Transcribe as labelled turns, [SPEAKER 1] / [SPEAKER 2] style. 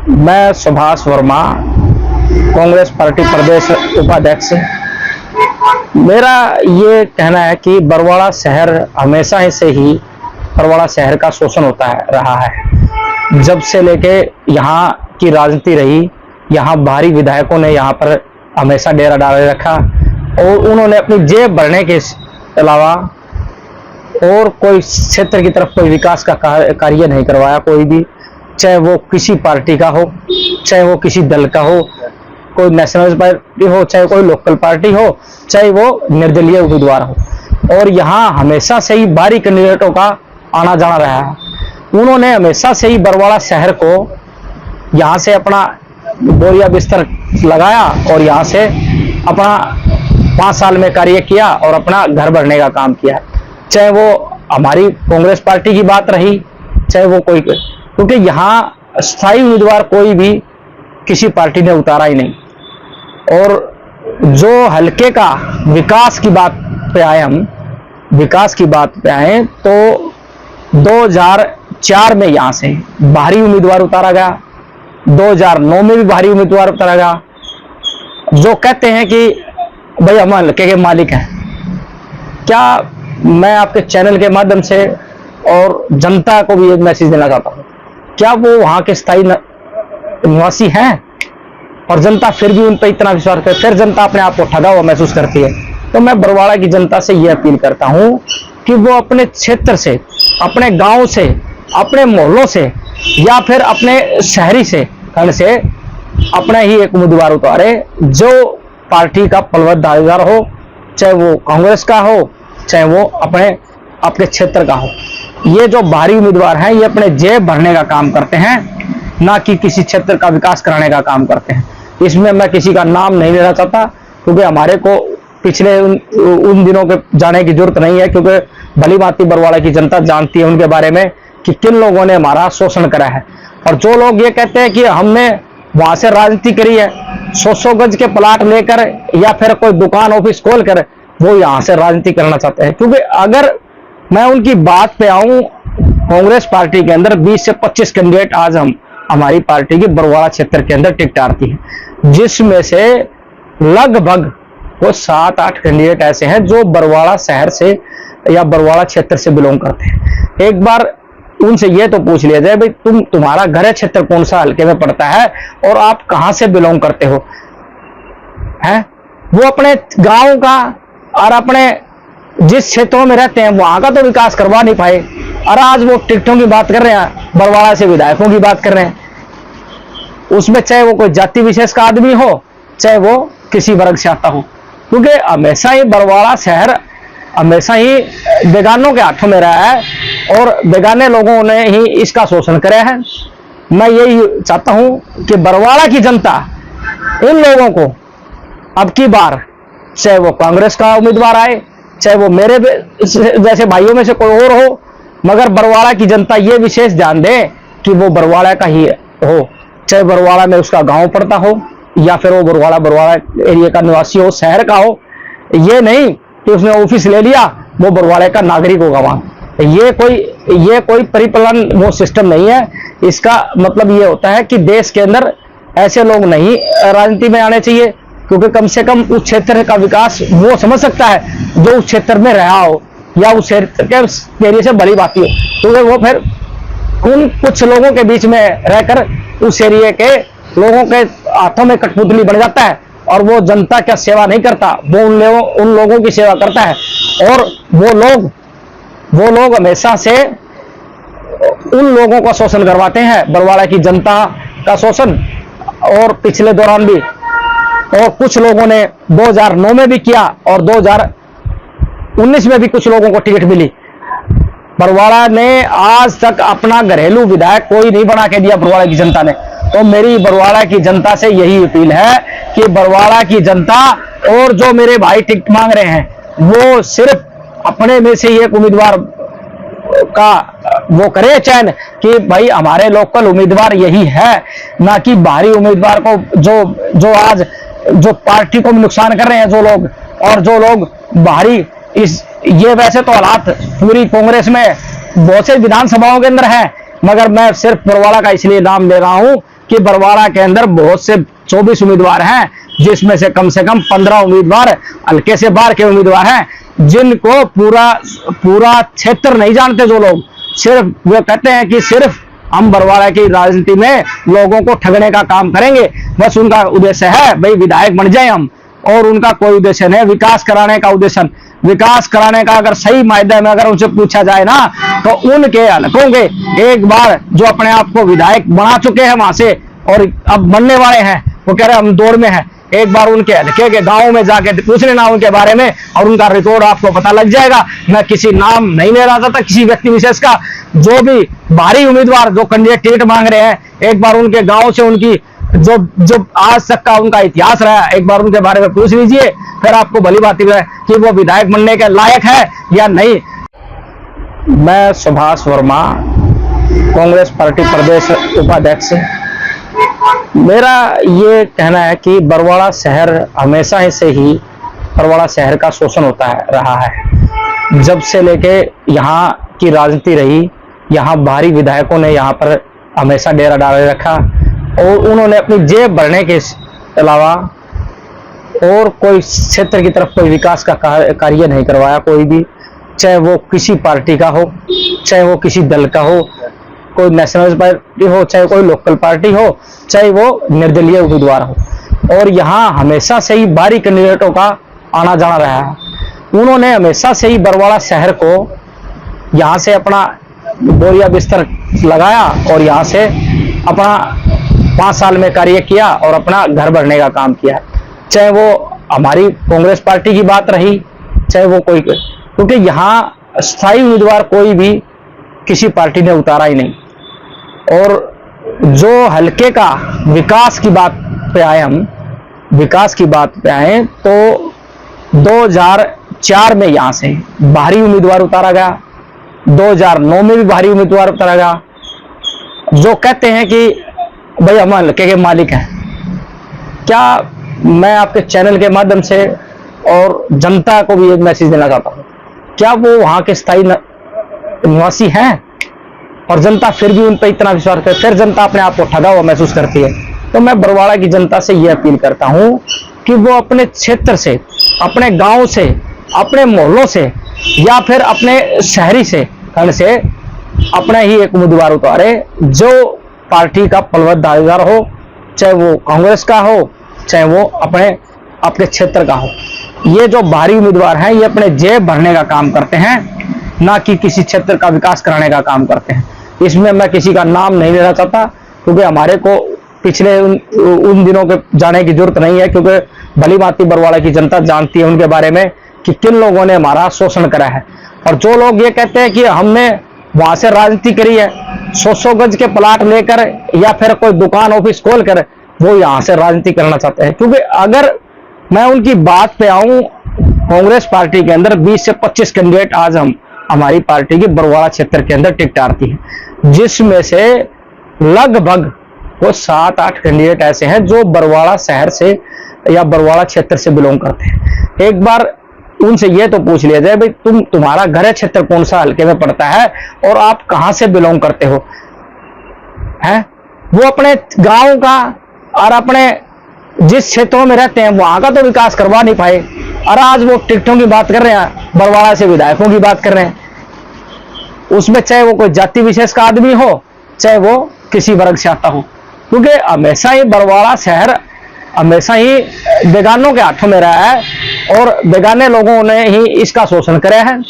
[SPEAKER 1] मैं सुभाष वर्मा, कांग्रेस पार्टी प्रदेश उपाध्यक्ष। मेरा ये कहना है कि बरवाड़ा शहर हमेशा से ही बरवाड़ा शहर का शोषण होता रहा है। जब से लेके यहाँ की राजनीति रही, यहाँ बाहरी विधायकों ने यहाँ पर हमेशा डेरा डाले रखा और उन्होंने अपनी जेब भरने के अलावा और कोई क्षेत्र की तरफ कोई विकास का कार्य नहीं करवाया। कोई भी, चाहे वो किसी पार्टी का हो, चाहे वो किसी दल का हो, कोई नेशनल पार्टी हो, चाहे कोई लोकल पार्टी हो, चाहे वो निर्दलीय उम्मीदवार हो। और यहाँ हमेशा से ही बाहरी कैंडिडेटों का आना जाना रहा है। उन्होंने हमेशा से ही बरवाड़ा शहर को यहाँ से अपना बोरिया बिस्तर लगाया और यहाँ से अपना 5 साल में कार्य किया और अपना घर भरने का काम किया। चाहे वो हमारी कांग्रेस पार्टी की बात रही, चाहे वो कोई, क्योंकि यहाँ स्थायी उम्मीदवार कोई भी किसी पार्टी ने उतारा ही नहीं। और जो हल्के का विकास की बात पे आए, हम विकास की बात पे आए तो 2004 में यहाँ से बाहरी उम्मीदवार उतारा गया, 2009 में भी बाहरी उम्मीदवार उतारा गया। जो कहते हैं कि भाई हम हल्के के मालिक हैं, क्या मैं आपके चैनल के माध्यम से और जनता को भी एक मैसेज देना चाहता हूँ, क्या वो वहां के स्थायी निवासी हैं? और जनता फिर भी उन पर इतना विश्वास करती है, फिर जनता अपने आप को ठगा हुआ महसूस करती है। तो मैं बरवाड़ा की जनता से यह अपील करता हूं कि वो अपने क्षेत्र से, अपने गांव से, अपने मोहल्लों से या फिर अपने शहरी से अपने ही एक उम्मीदवार उतारे जो पार्टी का बलवत्त दावेदार हो, चाहे वो कांग्रेस का हो, चाहे वो अपने क्षेत्र का हो। ये जो बाहरी उम्मीदवार हैं, ये अपने जेब भरने का काम करते हैं, ना कि किसी क्षेत्र का विकास कराने का काम करते हैं। इसमें मैं किसी का नाम नहीं लेना चाहता, क्योंकि हमारे को पिछले उन दिनों के जाने की जरूरत नहीं है, क्योंकि भली भांति बरवाड़ा की जनता जानती है उनके बारे में कि किन लोगों ने हमारा शोषण करा है। और जो लोग ये कहते हैं कि हमने वहां से राजनीति करी है, 100 गज के प्लाट लेकर या फिर कोई दुकान ऑफिस खोलकर वो यहाँ से राजनीति करना चाहते हैं। क्योंकि अगर मैं उनकी बात पे आऊं, कांग्रेस पार्टी के अंदर 20 से 25 कैंडिडेट आज हमारी पार्टी की बरवाड़ा क्षेत्र के अंदर टिकट आती है, जिसमें से लगभग वो 7-8 कैंडिडेट ऐसे हैं जो बरवाड़ा शहर से या बरवाड़ा क्षेत्र से बिलोंग करते हैं। एक बार उनसे ये तो पूछ लिया जाए, भाई तुम्हारा घर क्षेत्र कौन सा हल्के में पड़ता है और आप कहां से बिलोंग करते हो? हैं वो अपने गांव का और अपने जिस क्षेत्रों में रहते हैं वहां का तो विकास करवा नहीं पाए, और आज वो टिकटों की बात कर रहे हैं, बरवाड़ा से विधायकों की बात कर रहे हैं। उसमें चाहे वो कोई जाति विशेष का आदमी हो, चाहे वो किसी वर्ग से आता हो, क्योंकि हमेशा ही बरवाड़ा शहर हमेशा ही बेगानों के हाथों में रहा है और बेगाने लोगों ने ही इसका शोषण कराया है। मैं यही चाहता हूं कि बरवाड़ा की जनता इन लोगों को अब की बार, चाहे वो कांग्रेस का उम्मीदवार आए, चाहे वो मेरे जैसे भाइयों में से कोई और हो, मगर बरवाड़ा की जनता ये विशेष ध्यान दे कि वो बरवाड़ा का ही हो, चाहे बरवाड़ा में उसका गांव पड़ता हो या फिर वो बरवाड़ा एरिया का निवासी हो, शहर का हो। ये नहीं कि उसने ऑफिस ले लिया वो बरवाड़े का नागरिक होगा वहां। ये कोई परिपालन वो सिस्टम नहीं है। इसका मतलब ये होता है कि देश के अंदर ऐसे लोग नहीं राजनीति में आने चाहिए, क्योंकि कम से कम उस क्षेत्र का विकास वो समझ सकता है जो उस क्षेत्र में रहा हो या उस क्षेत्र के एरिया से भली बात हो, क्योंकि वो फिर उन कुछ लोगों के बीच में रहकर उस एरिया के लोगों के हाथों में कठपुतली बन जाता है और वो जनता क्या सेवा नहीं करता, वो उन लोगों की सेवा करता है। और वो लोग हमेशा से उन लोगों का शोषण करवाते हैं, बरवाड़ा की जनता का शोषण। और पिछले दौरान भी और कुछ लोगों ने 2009 में भी किया और 2019 में भी कुछ लोगों को टिकट मिली। बरवाड़ा ने आज तक अपना घरेलू विधायक कोई नहीं बना के दिया बरवाड़ा की जनता ने। तो मेरी बरवाड़ा की जनता से यही अपील है कि बरवाड़ा की जनता और जो मेरे भाई टिकट मांग रहे हैं वो सिर्फ अपने में से एक उम्मीदवार का वो करे चयन कि भाई हमारे लोकल उम्मीदवार यही है, ना कि बाहरी उम्मीदवार को जो आज जो पार्टी को नुकसान कर रहे हैं जो लोग, और जो लोग बाहरी ये वैसे तो हालात पूरी कांग्रेस में बहुत से विधानसभाओं के अंदर है, मगर मैं सिर्फ बरवाड़ा का इसलिए नाम ले रहा हूं कि बरवाड़ा के अंदर बहुत से 24 उम्मीदवार हैं, जिसमें से कम 15 उम्मीदवार हल्के से बाहर के उम्मीदवार हैं, जिनको पूरा क्षेत्र नहीं जानते। जो लोग सिर्फ वो कहते हैं कि सिर्फ हम बरवाड़ा की राजनीति में लोगों को ठगने का काम करेंगे, बस उनका उद्देश्य है भाई विधायक बन जाए हम, और उनका कोई उद्देश्य नहीं विकास कराने का। उद्देश्य विकास कराने का अगर सही मायने में अगर उनसे पूछा जाए ना, तो उनके हलकों के एक बार जो अपने आप को विधायक बना चुके हैं वहां से और अब बनने वाले हैं, वो कह रहे हम दौड़ में हैं, एक बार उनके हल्के के गांव में जाके पूछ लेना उनके बारे में और उनका रिकॉर्ड आपको पता लग जाएगा। मैं किसी नाम नहीं ले रहा था किसी व्यक्ति विशेष का, जो भी भारी उम्मीदवार जो कैंडिडेट टिकट मांग रहे हैं, एक बार उनके गांव से उनकी जो आज तक का उनका इतिहास रहा है, एक बार उनके बारे में पूछ लीजिए, फिर आपको भली बात है कि वो विधायक बनने के लायक है या नहीं। मैं सुभाष वर्मा, कांग्रेस पार्टी प्रदेश उपाध्यक्ष। मेरा ये कहना है कि बरवाड़ा शहर हमेशा से ही बरवाड़ा शहर का शोषण होता रहा है। जब से लेके यहाँ की राजनीति रही, यहाँ बाहरी विधायकों ने यहाँ पर हमेशा डेरा डाले रखा और उन्होंने अपनी जेब भरने के अलावा और कोई क्षेत्र की तरफ कोई विकास का कार्य नहीं करवाया। कोई भी, चाहे वो किसी पार्टी का हो, चाहे वो किसी दल का हो, कोई नेशनल पार्टी हो, चाहे कोई लोकल पार्टी हो, चाहे वो निर्दलीय उम्मीदवार हो। और यहाँ हमेशा से ही बाहरी कैंडिडेटों का आना जाना रहा है। उन्होंने हमेशा से ही बरवाड़ा शहर को यहाँ से अपना बोरिया बिस्तर लगाया और यहाँ से अपना 5 साल में कार्य किया और अपना घर भरने का काम किया। चाहे वो हमारी कांग्रेस पार्टी की बात रही, चाहे वो कोई, क्योंकि यहाँ स्थायी उम्मीदवार कोई भी किसी पार्टी ने उतारा ही नहीं। और जो हल्के का विकास की बात पे आए, हम विकास की बात पे आए तो 2004 में यहाँ से बाहरी उम्मीदवार उतारा गया, 2009 में भी बाहरी उम्मीदवार उतारा गया, जो कहते हैं कि भाई हम हल्के के मालिक हैं। क्या मैं आपके चैनल के माध्यम से और जनता को भी एक मैसेज देना चाहता हूँ, क्या वो वहां के स्थायी निवासी हैं और जनता फिर भी उन पर इतना विश्वास करती है, फिर जनता अपने आप को ठगा हुआ महसूस करती है। तो मैं बरवाड़ा की जनता से यह अपील करता हूं कि वो अपने क्षेत्र से, अपने गांव से, अपने मोहल्लों से या फिर अपने शहरी से अपने ही एक उम्मीदवार उतारे जो पार्टी का बलवत्त दावेदार हो, चाहे वो कांग्रेस का हो, चाहे वो अपने क्षेत्र का हो। ये जो बाहरी उम्मीदवार हैं, ये अपने जेब भरने का काम करते हैं, ना कि किसी क्षेत्र का विकास कराने का काम करते हैं। इसमें मैं किसी का नाम नहीं लेना चाहता, क्योंकि हमारे को पिछले उन दिनों के जाने की जरूरत नहीं है, क्योंकि भली भांति बरवाड़ा की जनता जानती है उनके बारे में कि किन लोगों ने हमारा शोषण करा है। और जो लोग ये कहते हैं कि हमने वहां से राजनीति करी है, 100 गज के प्लाट लेकर या फिर कोई दुकान ऑफिस खोलकर वो यहाँ से राजनीति करना चाहते हैं। क्योंकि अगर मैं उनकी बात पे आऊं, कांग्रेस पार्टी के अंदर 20 से 25 कैंडिडेट आज हमारी पार्टी की बरवाड़ा क्षेत्र के अंदर टिकट आती है, जिसमें से लगभग वो 7-8 कैंडिडेट ऐसे हैं जो बरवाड़ा शहर से या बरवाड़ा क्षेत्र से बिलोंग करते हैं। एक बार उनसे ये तो पूछ लिया जाए, भाई तुम्हारा घर क्षेत्र कौन सा हल्के में पड़ता है और आप कहां से बिलोंग करते हो, हैं? वो अपने गांव का और अपने जिस क्षेत्रों में रहते हैं वहां का तो विकास करवा नहीं पाए, और आज वो टिकटों की बात कर रहे हैं, बरवाड़ा से विधायकों की बात कर रहे हैं। उसमें चाहे वो कोई जाति विशेष का आदमी हो, चाहे वो किसी वर्ग से आता हो, क्योंकि हमेशा ही बरवाड़ा शहर हमेशा ही बेगानों के हाथों में रहा है और बेगाने लोगों ने ही इसका शोषण कराया है।